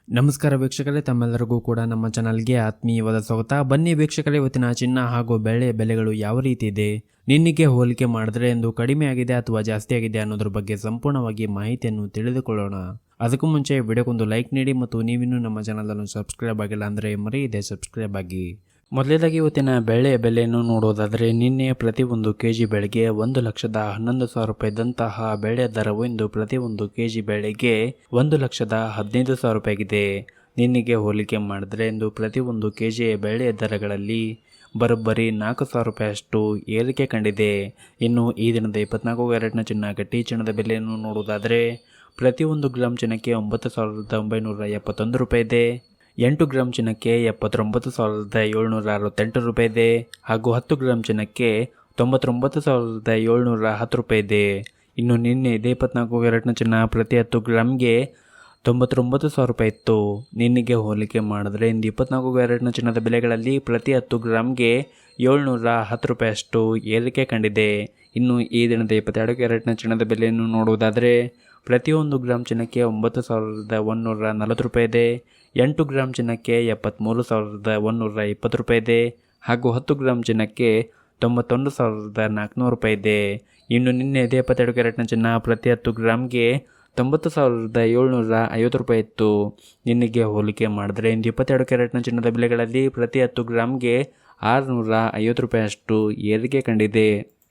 ನಮಸ್ಕಾರ ವೀಕ್ಷಕರೇ, ತಮ್ಮೆಲ್ಲರಿಗೂ ಕೂಡ ನಮ್ಮ ಚಾನಲ್ಗೆ ಆತ್ಮೀಯವಾದ ಸ್ವಾಗತ. ಬನ್ನಿ ವೀಕ್ಷಕರೇ, ಇವತ್ತಿನ ಚಿನ್ನ ಹಾಗೂ ಬೆಳ್ಳಿ ಬೆಲೆಗಳು ಯಾವ ರೀತಿ ಇದೆ, ನಿನ್ನೆಗೆ ಹೋಲಿಕೆ ಮಾಡಿದ್ರೆ ಎಂದು ಕಡಿಮೆ ಆಗಿದೆ ಅಥವಾ ಜಾಸ್ತಿ ಆಗಿದೆ ಅನ್ನೋದ್ರ ಬಗ್ಗೆ ಸಂಪೂರ್ಣವಾಗಿ ಮಾಹಿತಿಯನ್ನು ತಿಳಿದುಕೊಳ್ಳೋಣ. ಅದಕ್ಕೂ ಮುಂಚೆ ವಿಡಿಯೋಗೊಂದು ಲೈಕ್ ನೀಡಿ ಮತ್ತು ನೀವಿನ್ನೂ ನಮ್ಮ ಚಾನಲ್ ಅನ್ನು ಸಬ್ಸ್ಕ್ರೈಬ್ ಆಗಿಲ್ಲ ಅಂದರೆ ಮರೆಯದೆ ಸಬ್ಸ್ಕ್ರೈಬ್ ಆಗಿ. ಮೊದಲೇದಾಗಿ ಇವತ್ತಿನ ಬೆಳೆ ಬೆಲೆಯನ್ನು ನೋಡೋದಾದರೆ, ನಿನ್ನೆ ಪ್ರತಿ ಒಂದು ಕೆಜಿ ಬೆಳೆಗೆ 1,11,000 ರೂಪಾಯಿ ಇದ್ದಂತಹ ಬೆಳೆ ದರವು ಇಂದು ಪ್ರತಿ ಒಂದು ಕೆಜಿ ಬೆಳೆಗೆ 1,15,000 ರೂಪಾಯಿ ಆಗಿದೆ. ನಿನ್ನೆಗೆ ಹೋಲಿಕೆ ಮಾಡಿದ್ರೆ ಇಂದು ಪ್ರತಿ ಒಂದು ಕೆಜಿ ಬೆಳೆ ದರಗಳಲ್ಲಿ ಬರೋಬ್ಬರಿ 4,000 ರೂಪಾಯಿಯಷ್ಟು ಏರಿಕೆ ಕಂಡಿದೆ. ಇನ್ನು ಈ ದಿನದ 24 ಕ್ಯಾರೆಟ್ನ ಚಿನ್ನ ಗಟ್ಟಿ ಚಿನ್ನದ ಬೆಲೆಯನ್ನು ನೋಡೋದಾದರೆ, ಪ್ರತಿ ಒಂದು ಗ್ರಾಮ್ ಚಿನ್ನಕ್ಕೆ 9,971 ರೂಪಾಯಿ ಇದೆ. 8 ಗ್ರಾಮ್ ಚಿನ್ನಕ್ಕೆ 79,768 ರೂಪಾಯಿ ಇದೆ ಹಾಗೂ 10 ಗ್ರಾಮ್ ಚಿನ್ನಕ್ಕೆ 99,710 ರೂಪಾಯಿ ಇದೆ. ಇನ್ನು ನಿನ್ನೆ ಇದೇ 24 ಕ್ಯಾರೆಟ್ನ ಚಿನ್ನ ಪ್ರತಿ 10 ಗ್ರಾಮ್ಗೆ 99,000 ರೂಪಾಯಿ ಇತ್ತು. ನಿನ್ನೆಗೆ ಹೋಲಿಕೆ ಮಾಡಿದ್ರೆ ಇಂದು 24 ಕ್ಯಾರೆಟ್ನ ಚಿನ್ನದ ಬೆಲೆಗಳಲ್ಲಿ ಪ್ರತಿ 10 ಗ್ರಾಮ್ಗೆ 710 ರೂಪಾಯಿಯಷ್ಟು ಏರಿಕೆ ಕಂಡಿದೆ. ಇನ್ನು ಈ ದಿನದ 22 ಕ್ಯಾರೆಟ್ನ ಚಿನ್ನದ ಬೆಲೆಯನ್ನು ನೋಡುವುದಾದರೆ, ಪ್ರತಿಯೊಂದು ಗ್ರಾಮ್ ಚಿನ್ನಕ್ಕೆ 9,140 ರೂಪಾಯಿ ಇದೆ. 8 ಗ್ರಾಮ್ ಚಿನ್ನಕ್ಕೆ 73,120 ರೂಪಾಯಿ ಇದೆ ಹಾಗೂ 10 ಗ್ರಾಮ್ ಚಿನ್ನಕ್ಕೆ 91,400 ರೂಪಾಯಿ ಇದೆ. ಇನ್ನು ನಿನ್ನೆ 22 ಕ್ಯಾರೆಟ್ನ ಚಿನ್ನ ಪ್ರತಿ 10 ಗ್ರಾಮ್ಗೆ 90,750 ರೂಪಾಯಿ ಇತ್ತು. ನಿನ್ನೆಗೆ ಹೋಲಿಕೆ ಮಾಡಿದ್ರೆ ಇಂದು 22 ಕ್ಯಾರೆಟ್ನ ಚಿನ್ನದ ಬೆಲೆಗಳಲ್ಲಿ ಪ್ರತಿ 10 ಗ್ರಾಮ್ಗೆ 650 ರೂಪಾಯಿಯಷ್ಟು ಏರಿಕೆ ಕಂಡಿದೆ.